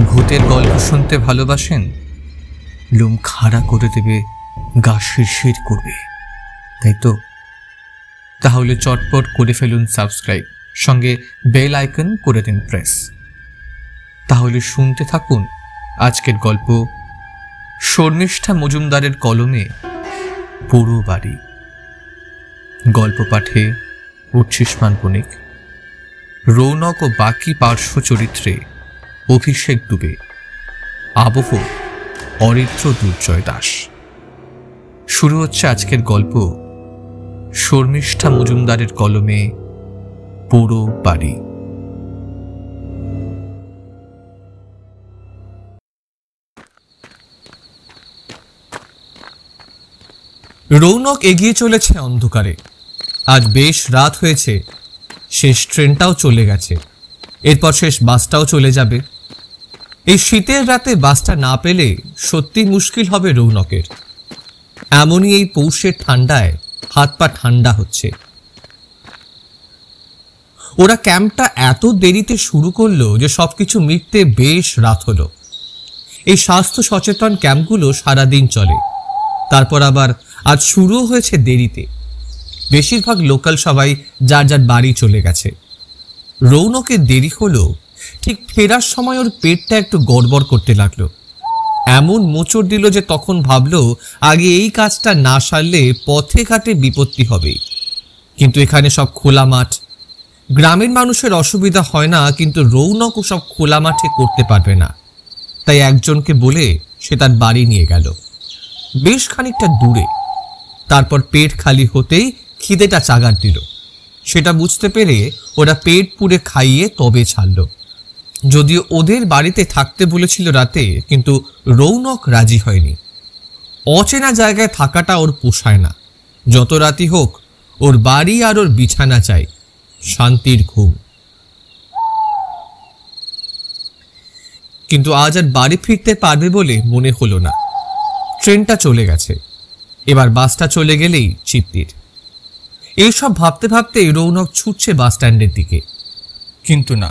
ভূতের গল্প শুনতে ভালোবাসেন? লোম খাড়া করে দেবে, গা শিরশির করবে, তাই তো? তাহলে চটপট করে ফেলুন সাবস্ক্রাইব, সঙ্গে বেল আইকন করে দিন প্রেস। তাহলে শুনতে থাকুন আজকের গল্প, শর্মিষ্ঠা মজুমদারের কলমে পুরো বাড়ি। গল্প পাঠে উচ্ছিষ্মান বণিক, রৌনক ও বাকি পার্শ্ব চরিত্রে অভিষেক দুবে, আবহ অরিত্র দুর্জয় দাস। শুরু হচ্ছে আজকের গল্প, শর্মিষ্ঠা মজুমদারের কলমে পুরো বাড়ি। রৌনক এগিয়ে চলেছে অন্ধকারে। আজ বেশ রাত হয়েছে, শেষ ট্রেনটাও চলে গেছে, এরপর শেষ বাসটাও চলে যাবে। এই শীতের রাতে বাসটা না পেলে সত্যি মুশকিল হবে রৌনকের। এমনই এই পৌষের ঠান্ডায় হাত পা ঠান্ডা হচ্ছে। ওরা ক্যাম্পটা এত দেরিতে শুরু করলো যে সবকিছু মিটতে বেশ রাত হলো। এই স্বাস্থ্য সচেতন ক্যাম্পগুলো সারাদিন চলে, তারপর আবার আজ শুরুও হয়েছে দেরিতে। বেশিরভাগ লোকাল সবাই যার যার বাড়ি চলে গেছে। রৌনকের দেরি হলো, ঠিক ফেরার সময় ওর পেটটা একটু গড়বড় করতে লাগলো। এমন মোচড় দিল যে তখন ভাবলো আগে এই কাজটা না সারলে পথে ঘাটে বিপত্তি হবে। কিন্তু এখানে সব খোলা মাঠ, গ্রামের মানুষের অসুবিধা হয় না, কিন্তু রৌনকও সব খোলা মাঠে করতে পারবে না। তাই একজনকে বলে সে তার বাড়ি নিয়ে গেল, বেশ খানিকটা দূরে। তারপর পেট খালি হতেই খিদেটা চাগার দিল। সেটা বুঝতে পেরে ওরা পেট পুড়ে খাইয়ে তবে ছাড়ল। যদিও ওদের বাড়িতে থাকতে বলেছিল রাতে, কিন্তু রৌনক রাজি হয়নি। অচেনা জায়গায় থাকাটা ওর পোষায় না। যত রাতি হোক ওর বাড়ি আর ওর বিছানা চাই, শান্তির ঘুম। কিন্তু আজ আর বাড়ি ফিরতে পারবে বলে মনে হলো না। ট্রেনটা চলে গেছে, এবার বাসটা চলে গেলেই চিত্তির। এইসব ভাবতে ভাবতে রৌনক ছুটছে বাস স্ট্যান্ডের দিকে, কিন্তু না,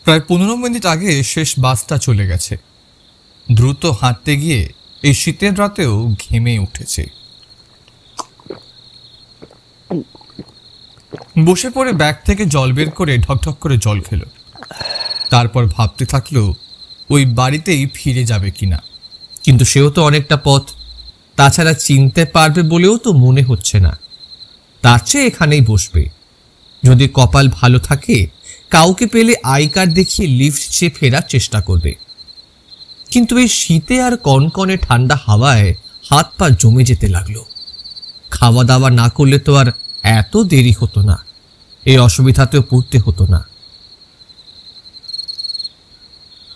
প্রায় 15 মিনিট আগে শেষ বাসটা চলে গেছে। দ্রুত হাঁটতে গিয়ে এই শীতের রাতেও ঘেমে উঠেছে। বসে পড়ে ব্যাগ থেকে জল বের করে ঢকঢক করে জল খেল। তারপর ভাবতে থাকলো ওই বাড়িতেই ফিরে যাবে কিনা, কিন্তু সেও তো অনেকটা পথ, তাছাড়া চিনতে পারবে বলেও তো মনে হচ্ছে না। তার চেয়ে এখানেই বসবে। যদি কপাল ভালো থাকে কাউকে পেলে আই কার্ড দেখিয়ে লিফট চেয়ে ফেরার চেষ্টা করবে। কিন্তু এই শীতে আর কনকনে ঠান্ডা হাওয়ায় হাত পা জমে যেতে লাগলো। খাওয়া দাওয়া না করলে তো আর এত দেরি হতো না, এই অসুবিধাতেও পড়তে হতো না।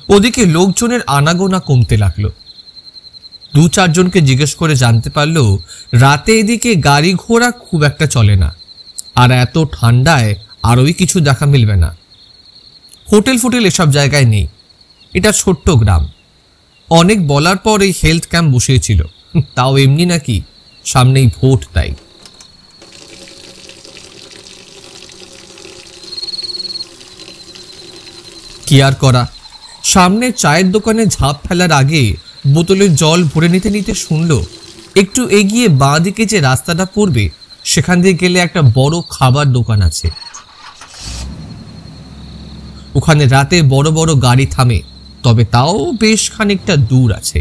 ওদিকে লোকজনের আনাগোনা কমতে লাগলো। 2-4 জনকে জিজ্ঞেস করে জানতে পারলো রাতে এদিকে গাড়ি ঘোড়া খুব একটা চলে না, আর এত ঠান্ডায় আরোই কিছু দেখা মিলবে না। হোটেল ফোটেল এসব জায়গায় নেই, এটা ছোট্ট গ্রাম। অনেক বলার পর এই হেলথ ক্যাম্প বসিয়েছিল, তাও এমনি নাকি, সামনেই ভোট তাই। কি আর করা, সামনে চায়ের দোকানে ঝাঁপ ফেলার আগে বোতলের জল ভরে নিতে নিতে শুনল একটু এগিয়ে বাঁ দিকে যে রাস্তাটা পড়বে সেখান দিয়ে গেলে একটা বড় খাবার দোকান আছে। ওখানে রাতে বড় বড় গাড়ি থামে, তবে তাও বেশ খানিকটা দূর আছে।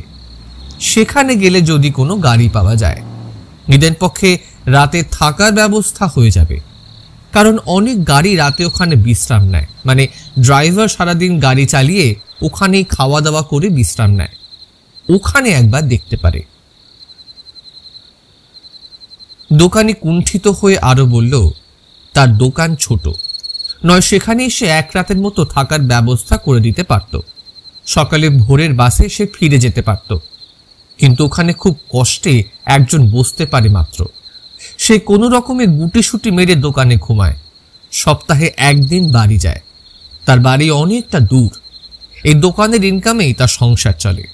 সেখানে গেলে যদি কোনো গাড়ি পাওয়া যায়, নিদেন পক্ষে রাতে থাকার ব্যবস্থা হয়ে যাবে। কারণ অনেক গাড়ি রাতে ওখানে বিশ্রাম নেয়, মানে ড্রাইভার সারাদিন গাড়ি চালিয়ে ওখানেই খাওয়া দাওয়া করে বিশ্রাম নেয়। ওখানে একবার দেখতে পারে। দোকানি কুণ্ঠিত হয়ে আরো বলল তার দোকান ছোট নয়, সেখানেই সে এক রাতের মতো থাকার ব্যবস্থা করে দিতে পারত। সকালে ভোরের বাসে সে ফিরে যেতে পারত, কিন্তু ওখানে খুব কষ্টে একজন বসতে পারে মাত্র। সে কোনো রকমে গুটিসুটি মেরে দোকানে ঘুমায়। সপ্তাহে 1 দিন বাড়ি যায়। তার বাড়ি অনেকটা দূর। এই দোকানের ইনকামেই তার সংসার চলে।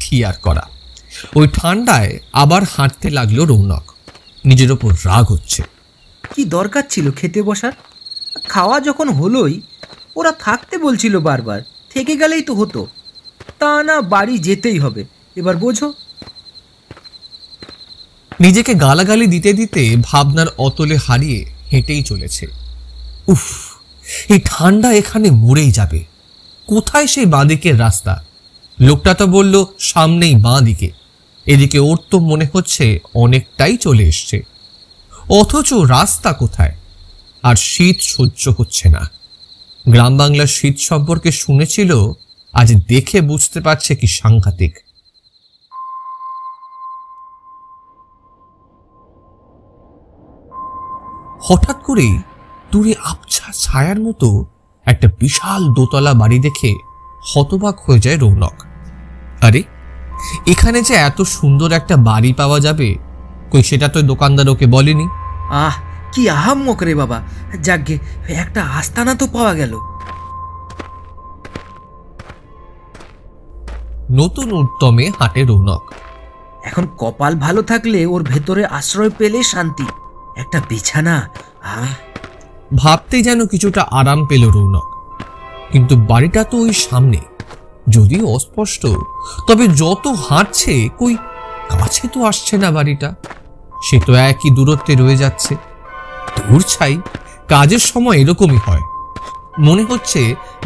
কি আর করা, ওই ঠান্ডায় আবার হাঁটতে লাগলো রৌনক। নিজের ওপর রাগ হচ্ছে। কি দরকার ছিল খেতে বসার? খাওয়া যখন হলোই, ওরা থাকতে বলছিল বারবার, থেকে গেলেই তো হতো। তা না, বাড়ি যেতেই হবে। এবার বোঝো। নিজেকে গালাগালি দিতে দিতে ভাবনার অতলে হারিয়ে হেঁটেই চলেছে। উফ, এই ঠান্ডা এখানে মরেই যাবে। কোথায় সেই বাঁদিকের রাস্তা? লোকটা তো বলল সামনেই বাঁ দিকে। এদিকে ওর তো মনে হচ্ছে অনেকটাই চলে এসছে, অথচ রাস্তা কোথায়? আর শীত সহ্য হচ্ছে না। গ্রাম বাংলার শীত সম্পর্কে শুনেছিল, আজ দেখে বুঝতে পারছে কি সাংঘাতিক। হঠাৎ করেই দূরে আবছা ছায়ার মতো একটা বিশাল দোতলা বাড়ি দেখে হতবাক হয়ে যায় রৌনক। আরে, এখানে যে এত সুন্দর একটা বাড়ি পাওয়া যাবে, কই সেটা তো দোকানদার ওকে বলেনি। আহ, কি আহাম্মক রে বাবা! যাকগে, একটা আস্তানা তো পাওয়া গেল। নতুন উদ্যমে হাঁটে রৌনক। এখন কপাল ভালো থাকলে ওর ভেতরে আশ্রয় পেলে শান্তি, একটা বিছানা। ভাবতেই যেন কিছুটা আরাম পেল রৌনক। কিন্তু বাড়িটা তো ওই সামনে, যদিও অস্পষ্ট, তবে যত হাঁটছে কই কাছে তো আসছে না বাড়িটা। সে তো একই দূরত্বে রয়ে যাচ্ছে। দূর ছাই, কাজের সময় এরকমই হয়। মনে হচ্ছে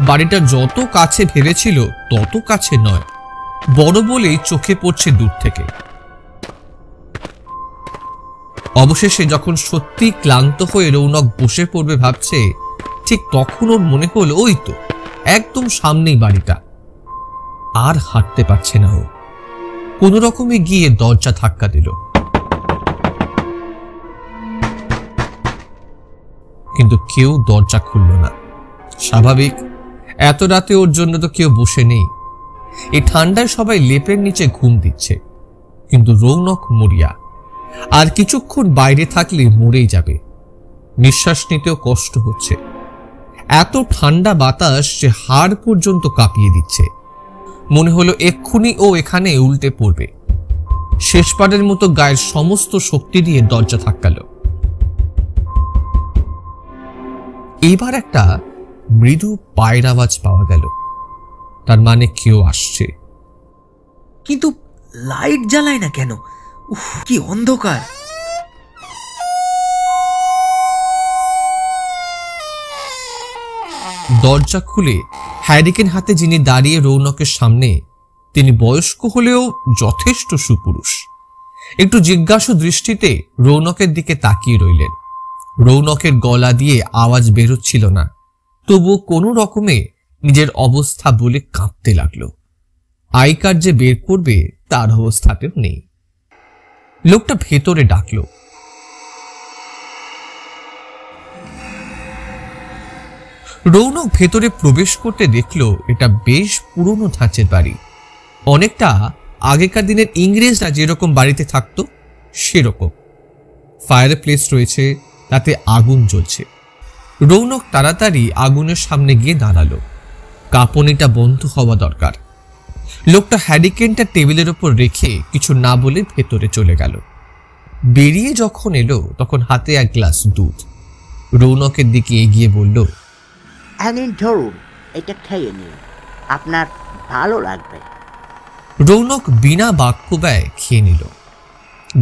বাড়িটা যত কাছে ভেবেছিল তত কাছে নয়, বড় বলেই চোখে পড়ছে দূর থেকে। অবশেষে যখন সত্যি ক্লান্ত হয়ে রৌনক বসে পড়বে ভাবছে, ঠিক তখন ওর মনে হলো ওই তো একদম সামনেই বাড়িটা। আর হাঁটতে পারছে না ও। কোনো রকমে গিয়ে দরজা ধাক্কা দিল, কিন্তু কেউ দরজা খুলল না। স্বাভাবিক, এত রাতে ওর জন্য তো কেউ বসে নেই। এই ঠান্ডায় সবাই লেপের নিচে ঘুম দিচ্ছে, কিন্তু রৌনক মরিয়া। আর কিছুক্ষণ বাইরে থাকলে মরেই যাবে। নিঃশ্বাস নিতেও কষ্ট হচ্ছে। এত ঠান্ডা বাতাস যে হাড় পর্যন্ত কাঁপিয়ে দিচ্ছে। মনে হলো এক্ষুনি ও এখানে উল্টে পড়বে। শেষবারের মতো গায়ের সমস্ত শক্তি দিয়ে দরজা ধাক্কালো। এবার একটা মৃদু পায়ের আওয়াজ পাওয়া গেল। তার মানে কেউ আসছে। কিন্তু লাইট জ্বালায় না কেন? উফ, কি অন্ধকার! দরজা খুলে হ্যারিকেন হাতে যিনি দাঁড়িয়ে রৌনকের সামনে, তিনি বয়স্ক হলেও যথেষ্ট সুপুরুষ। একটু জিজ্ঞাসু দৃষ্টিতে রৌনকের দিকে তাকিয়ে রইলেন। রৌনকের গলা দিয়ে আওয়াজ বেরোচ্ছিল না, তবু কোনো রকমে নিজের অবস্থা বলে কাঁপতে লাগলো। আই কার্ড যে বের করবে তার অবস্থাতেও নেই। লোকটা ভেতরে ডাকলো। রৌনক ভেতরে প্রবেশ করতে দেখলো এটা বেশ পুরনো ধাঁচের বাড়ি। অনেকটা আগেকার দিনের ইংরেজরা যেরকম বাড়িতে থাকতো সেরকম। ফায়ার প্লেস রয়েছে, তাতে আগুন জ্বলছে। রৌনক তাড়াতাড়ি আগুনের সামনে গিয়ে দাঁড়ালো। কাঁপুনিটা বন্ধ হওয়া দরকার। লোকটা হ্যারিকেনটা টেবিলের ওপর রেখে কিছু না বলে ভেতরে চলে গেল। বেরিয়ে যখন এলো তখন হাতে এক গ্লাস দুধ। রৌনকের দিকে এগিয়ে বলল, ধরুন, এটা খেয়ে নিন, আপনার ভালো লাগবে। রৌনক বিনা বাক্য ব্যয় খেয়ে নিল।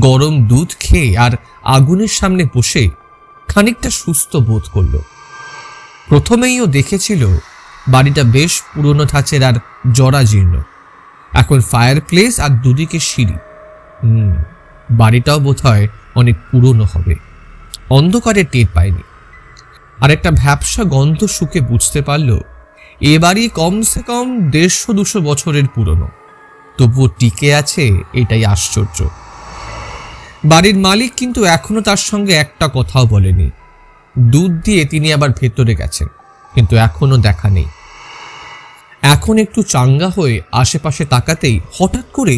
গরম দুধ খেয়ে আর আগুনের সামনে বসে খানিকটা সুস্থ বোধ করল। প্রথমেই ও দেখেছিল বাড়িটা বেশ পুরনো ধাঁচের আর জরাজীর্ণ। এখন ফায়ার প্লেস আর দুদিকে সিঁড়ি। বাড়িটাও বোধহয় অনেক পুরনো হবে। অন্ধকারে টের পায়নি। আর একটা ভ্যাপসা গন্ধ শুকে বুঝতে পারল এ বাড়ি কমসে কম 150-200 বছরের পুরনো, তবুও টিকে আছে, এটাই আশ্চর্য। বাড়ির মালিক কিন্তু এখনো তার সঙ্গে একটা কথাও বলেনি। দুধ দিয়ে তিনি আবার ভেতরে গেছেন, কিন্তু এখনো দেখা নেই। এখন একটু চাঙ্গা হয়ে আশেপাশে তাকাতেই হঠাৎ করে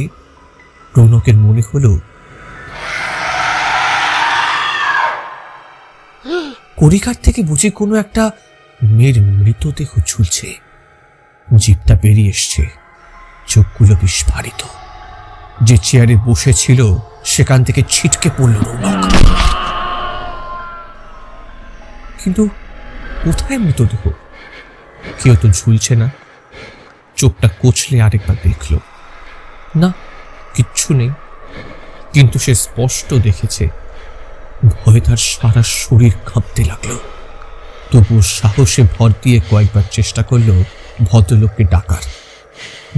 রৌনকের মনে হলো কড়িকাঠ থেকে বুঝি কোনো একটা মেয়ের মৃতদেহ ঝুলছে। জিভটা বেরিয়ে এসছে, চোখগুলো বিস্ফারিত। যে চেয়ারে বসেছিল সেখান থেকে ছিটকে পড়ল রৌনক। কিন্তু কোথায় মৃতদেহ? কেউ তো ঝুলছে না। চোখটা কচলে আরেকবার দেখল, না, কিচ্ছু নেই। কিন্তু সে স্পষ্ট দেখেছে। ভয়ে তার সারা শরীর কাঁপতে লাগলো। তবুও সাহসে ভর দিয়ে কয়েকবার চেষ্টা করল ভদ্রলোককে ডাকার।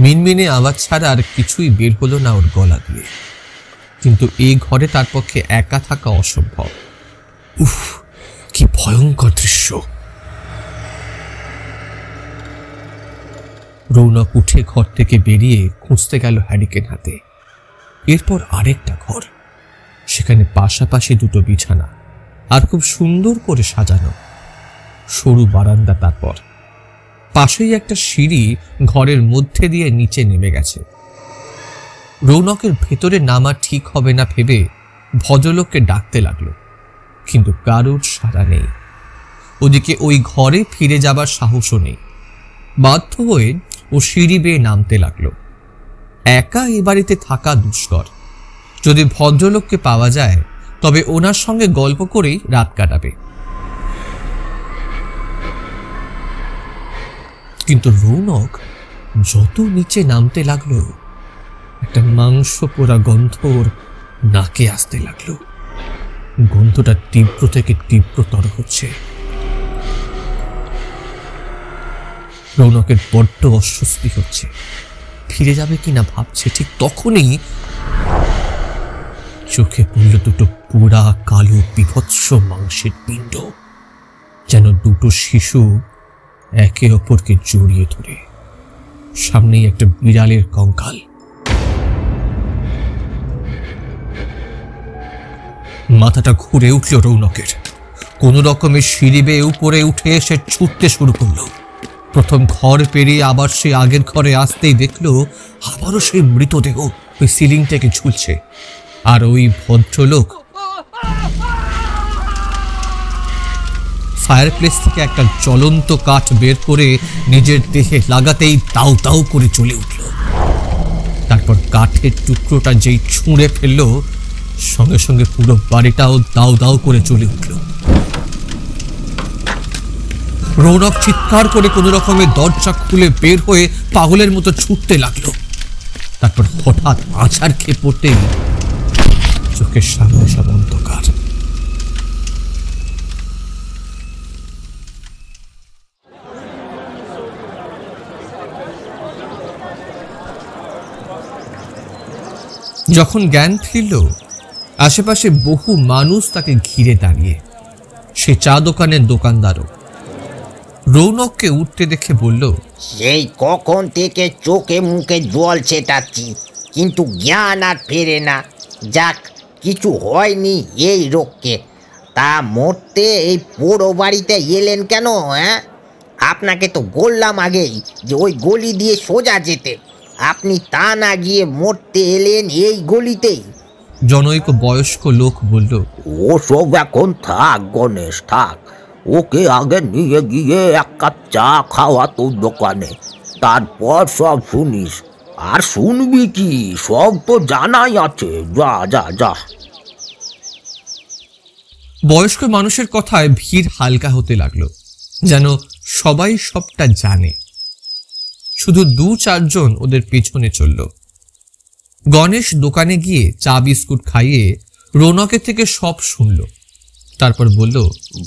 মিনমিনে আওয়াজ ছাড়া আর কিছুই বের হলো না ওর গলা দিয়ে। কিন্তু এই ঘরে তার পক্ষে একা থাকা অসম্ভব। উফ, কি ভয়ঙ্কর দৃশ্য! রৌনক উঠে ঘর থেকে বেরিয়ে খুঁজতে গেল হ্যারিকেন হাতে। এরপর আরেকটা ঘর, সেখানে পাশাপাশি দুটো বিছানা, আর খুব সুন্দর করে সাজানো সরু বারান্দা। তারপর পাশেই একটা সিঁড়ি ঘরের মধ্যে দিয়ে নিচে নেমে গেছে। রৌনকের ভেতরে নামা ঠিক হবে না ভেবে ভদ্রলোককে ডাকতে লাগলো, কিন্তু কারোর সাড়া নেই। ওদিকে ওই ঘরে ফিরে যাবার সাহসও নেই। বাধ্য হয়ে ও সিঁড়ি বেয়ে নামতে লাগলো। একা এ বাড়িতে থাকা দুষ্কর। যদি ভদ্রলোককে পাওয়া যায় তবে ওনার সঙ্গে গল্প করেই রাত কাটাবে। কিন্তু রৌনক যত নিচে নামতে লাগলো, একটা মাংস পোড়া গন্ধ ওর নাকে আসতে লাগলো। গন্ধটা তীব্র থেকে তীব্রতর হচ্ছে। রৌনকের বড্ড অস্বস্তি হচ্ছে। ফিরে যাবে কিনা ভাবছে, ঠিক তখনই চোখে পড়ল দুটো পোড়া কালো বিভৎস মাংসের পিণ্ড, যেন দুটো শিশু একে অপরকে জড়িয়ে ধরে। সামনেই একটা বিড়ালের কঙ্কাল। মাথাটা ঘুরে উঠল রৌনকের। কোন রকমের সিঁড়ি বেয়ে উপরে উঠে এসে ছুটতে শুরু করলো। প্রথম ঘর পেরিয়ে আবার সে আগের ঘরে আসতেই দেখলো আবারও সেই মৃতদেহ ওই সিলিং থেকে ঝুলছে। আর ওই ভদ্রলোক ফায়ারপ্লেস থেকে একটা জ্বলন্ত কাঠ বের করে নিজের দেহে লাগাতেই দাউ দাউ করে জ্বলে উঠল। তারপর কাঠের টুকরোটা যেই ছুঁড়ে ফেললো, সঙ্গে সঙ্গে পুরো বাড়িটাও দাউ দাউ করে জ্বলে উঠল। রৌনক চিৎকার করে কোনো রকমে দরজা খুলে বের হয়ে পাগলের মতো ছুটতে লাগলো। তারপর হঠাৎ আছাড় খেয়ে পড়তেই চোখের সামনে সব অন্ধকার। যখন জ্ঞান ফিরল, আশেপাশে বহু মানুষ তাকে ঘিরে দাঁড়িয়ে। সে চা দোকানের দোকানদারও। রৌনককে উঠতে দেখে বলল, সেই কখন থেকে চোখে মুখে জল ছেটাচ্ছি, কিন্তু জ্ঞান আর ফেরে না। যাক, কিছু হয়নি এই রোগকে। তা মরতে এই পোড়ো বাড়িতে এলেন কেন? হ্যাঁ, আপনাকে তো বললাম আগেই যে ওই গলি দিয়ে সোজা যেতে। আপনি তা না গিয়ে মরতে এলেন এই গলিতেই। জনৈক বয়স্ক লোক বলল, ওসব এখন থাক গণেশ, থাক। ওকে আগে নিয়ে গিয়ে এক কাপ চা খাওয়া তোর দোকানে, তারপর সব শুনিস। আর শুনবি কি, সব তো জানাই আছে। যা যা যা। বয়স্ক মানুষের কথায় ভিড় হালকা হতে লাগলো, যেন সবাই সবটা জানে। শুধু 2-4 ওদের পেছনে চলল। গণেশ দোকানে গিয়ে চা বিস্কুট খাইয়ে রৌনকের থেকে সব শুনল। তারপর বলল,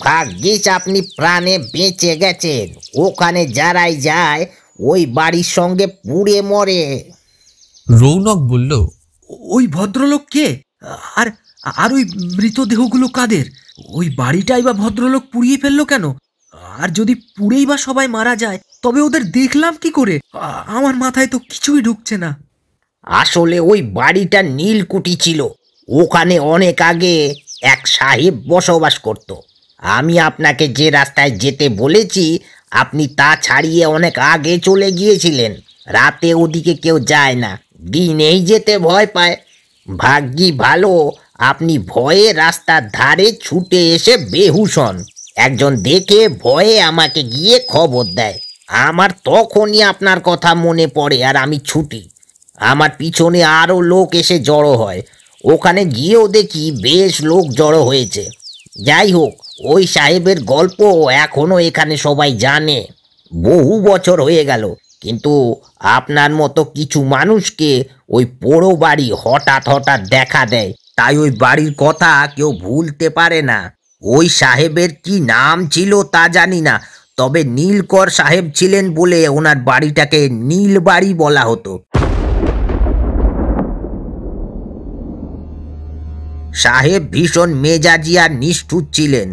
ভাগ্যিস আপনি প্রাণে বেঁচে গেছেন। ওখানে যারাই যায় ওই বাড়ির সঙ্গে পুড়ে মরে। রৌনক বলল, ওই ভদ্রলোক কে? আর আর ওই মৃতদেহগুলো কাদের? ওই বাড়িটাই বা ভদ্রলোক পুড়িয়ে ফেললো কেন? আর যদি পুড়েই বা সবাই মারা যায়, তবে ওদের দেখলাম কি করে? আমার মাথায় তো কিছুই ঢুকছে না। আসলে ওই বাড়িটা নীলকুঠি ছিল। ওখানে অনেক আগে এক সাহেব বসবাস করত। আমি আপনাকে যে রাস্তায় যেতে বলেছি, আপনি তা ছাড়িয়ে অনেক আগে চলে গিয়েছিলেন। রাতে ওদিকে কেউ যায় না, দিনেই যেতে ভয় পায়। ভাগ্যি ভালো আপনি ভয়ে রাস্তার ধারে ছুটে এসে বেহুশ হন। একজন দেখে ভয়ে আমাকে গিয়ে খবর দেয়। আমার তখনই আপনার কথা মনে পড়ে আর আমি ছুটি। আমার পিছনে আরও লোক এসে জড়ো হয়। ওখানে গিয়েও দেখি বেশ লোক জড়ো হয়েছে। যাই হোক, ওই সাহেবের গল্প এখনো এখানে সবাই জানে। বহু বছর হয়ে গেল, কিন্তু আপনার মতো কিছু মানুষকে ওই পোড়ো বাড়ি হঠাৎ হঠাৎ দেখা দেয়, তাই ওই বাড়ির কথা কেউ ভুলতে পারে না। ওই সাহেবের কি নাম ছিল তা জানি না, তবে নীলকর সাহেব ছিলেন বলে ওনার বাড়িটাকে নীল বাড়ি বলা হতো। সাহেব ভীষণ মেজাজি আর নিষ্ঠুর ছিলেন।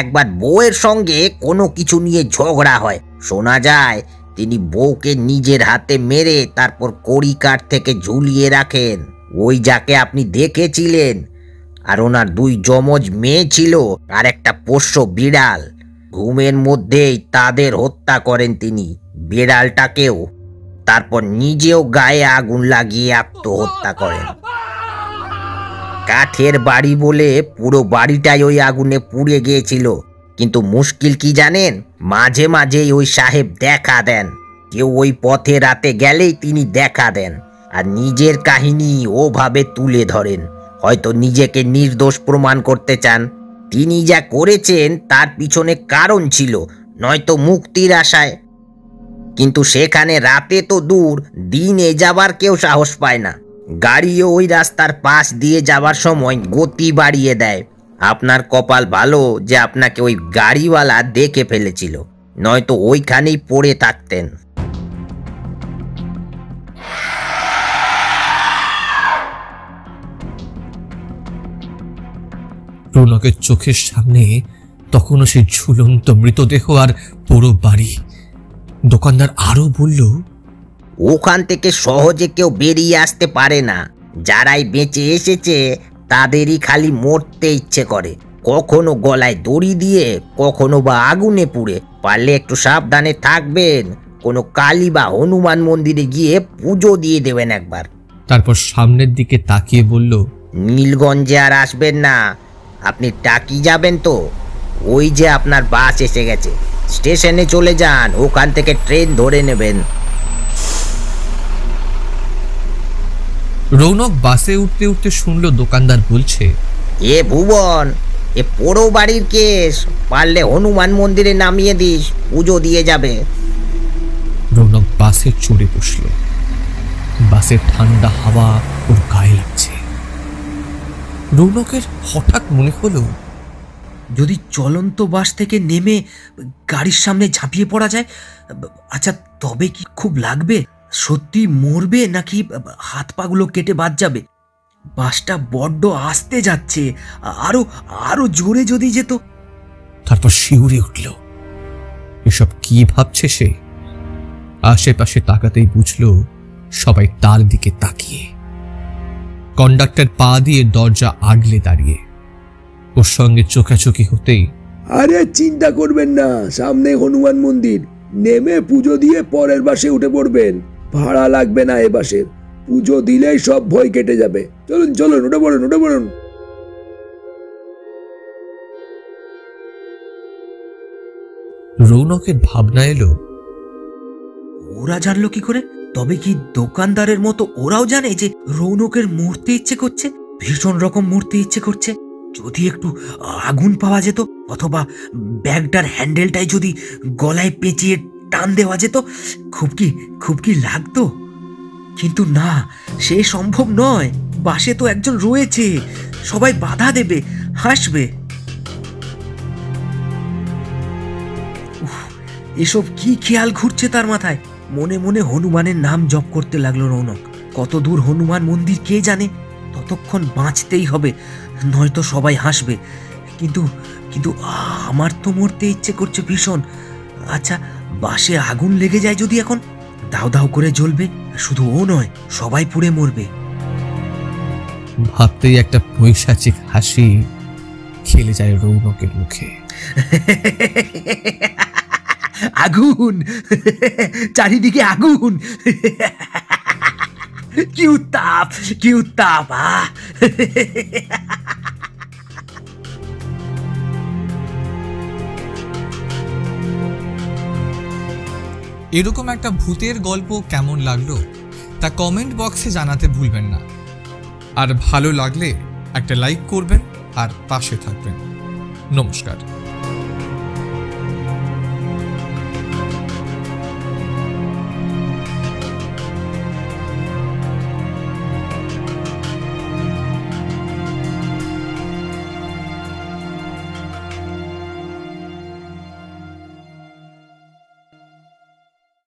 একবার বউয়ের সঙ্গে কোনো কিছু নিয়ে ঝগড়া হয়, শোনা যায় তিনি বউকে নিজের হাতে মেরে তারপর কড়িকাঠ থেকে ঝুলিয়ে রাখেন, ওই যাকে আপনি দেখেছিলেন। আর ওনার 2 যমজ মেয়ে ছিল আর একটা পোষ্য বিড়াল। ঘুমের মধ্যেই তাদের হত্যা করেন তিনি, বিড়ালটাকেও। তারপর নিজেও গায়ে আগুন লাগিয়ে আত্মহত্যা করেন। কাঠের বাড়ি বলে পুরো বাড়িটাই ওই আগুনে পুড়ে গিয়েছিল। কিন্তু মুশকিল কি জানেন, মাঝে মাঝেই ওই সাহেব দেখা দেন। কেউ ওই পথে রাতে গেলেই তিনি দেখা দেন আর নিজের কাহিনী ওভাবে তুলে ধরেন। হয়তো নিজেকে নির্দোষ প্রমাণ করতে চান। তিনি যা করেছেন তার পিছনে কারণ ছিল, নয়তো মুক্তির আশায়। কিন্তু সেখানে রাতে তো দূর, দিনে যাবার কেউ সাহস পায় না। গাড়িও ওই রাস্তার পাশ দিয়ে যাবার সময় গতি বাড়িয়ে দেয়। আপনার কপাল ভালো যে আপনাকে ওই গাড়িওয়ালা দেখে ফেলেছিল, নয়তো ওইখানেই পড়ে থাকতেন। রৌনকের চোখের সামনে তখনও সেই ঝুলন্ত মৃতদেহ আর পুরো বাড়ি। দোকানদার আরো বলল, ওখান থেকে সহজে কেউ বেরিয়ে আসতে পারে না। যারাই বেঁচে এসেছে তাদেরই খালি মরতে ইচ্ছে করে, কখনো গলায় দড়ি দিয়ে, কখনো বা আগুনে পুড়ে। পারলে একটু সাবধানে থাকবেন, কোনো কালী বা হনুমান মন্দিরে গিয়ে পুজো দিয়ে দেবেন একবার। তারপর সামনের দিকে তাকিয়ে বলল, নীলগঞ্জে আর আসবেন না। আপনি টাকি যাবেন তো? ওই যে আপনার বাস এসে গেছে, স্টেশনে চলে যান, ওখান থেকে ট্রেন ধরে নেবেন। রৌনক বাসে উঠতে উঠতে শুনল দোকানদার বলছে, এ ভুবন, এ পোড়ো বাড়ির কেস, পারলে হনুমান মন্দিরে নামিয়ে দিস, পুজো দিয়ে যাবে। রৌনক বাসে চড়ে বসল। বাসের ঠান্ডা হাওয়া ওর গায়ে লাগছে। রৌনকের হঠাৎ মনে হলো, যদি চলন্ত বাস থেকে নেমে গাড়ির সামনে ঝাঁপিয়ে পড়া যায়, আচ্ছা তবে কি খুব লাগবে? সত্যি মরবে নাকি হাত পাগুলো কেটে বাদ যাবে? বাসটা বড্ড আস্তে যাচ্ছে, আরো আরো জোরে যদি যেত। তারপর শিউরে উঠল। এসব কি ভাবছে সে? আশেপাশে তাকাতেই বুঝল সবাই তার দিকে তাকিয়ে। কন্ডাক্টর পা দিয়ে দরজা আগলে দাঁড়িয়ে। ওর সঙ্গে চোখাচোখি হতেই, আরে চিন্তা করবেন না, সামনে হনুমান মন্দির, নেমে পুজো দিয়ে পরের বাসে উঠে পড়বেন। ভাড়া লাগবে না এ বাসের, পুজো দিলেই সব ভয় কেটে যাবে। চলুন চলুন, উঠে পড়ুন উঠে পড়ুন। রৌনকের ভাবনা এলো, ওরা জানলো কি করে? তবে কি দোকানদারের মতো ওরাও জানে যে রৌনকের মরতে ইচ্ছে করছে, ভীষণ রকম মরতে ইচ্ছে করছে? যদি একটু আগুন পাওয়া যেত, অথবা ব্যাগটার হ্যান্ডেলটাই যদি গলায় পেঁচিয়ে টান দেওয়া যেত, খুব কি লাগতো। কিন্তু না, সে সম্ভব নয়। বাসে তো একজন রয়েছে, সবাই বাধা দেবে, হাসবে। এসব কি খেয়াল ঘুরছে তার মাথায়? মনে মনে হনুমানের নাম জপ করতে লাগলো রৌনক। কত দূর হনুমান মন্দির কে জানে? ততক্ষণ বাঁচতেই হবে, নয়তো সবাই হাসবে। কিন্তু কিন্তু আমার তো মরতে ইচ্ছে করছে ভীষণ। আচ্ছা, বাসে আগুন লেগে যায় যদি এখন? দাও দাও করে জ্বলবে, শুধু ও নয়, সবাই পুড়ে মরবে। ভাবতেই একটা পৈশাচিক হাসি খেলে যায় রৌনকের মুখে। আগুন, চারিদিকে আগুন, কি উত্তাপ, কি উত্তাপ! এরকম একটা ভূতের গল্প কেমন লাগলো তা কমেন্ট বক্সে জানাতে ভুলবেন না। আর ভালো লাগলে একটা লাইক করবেন আর পাশে থাকবেন। নমস্কার।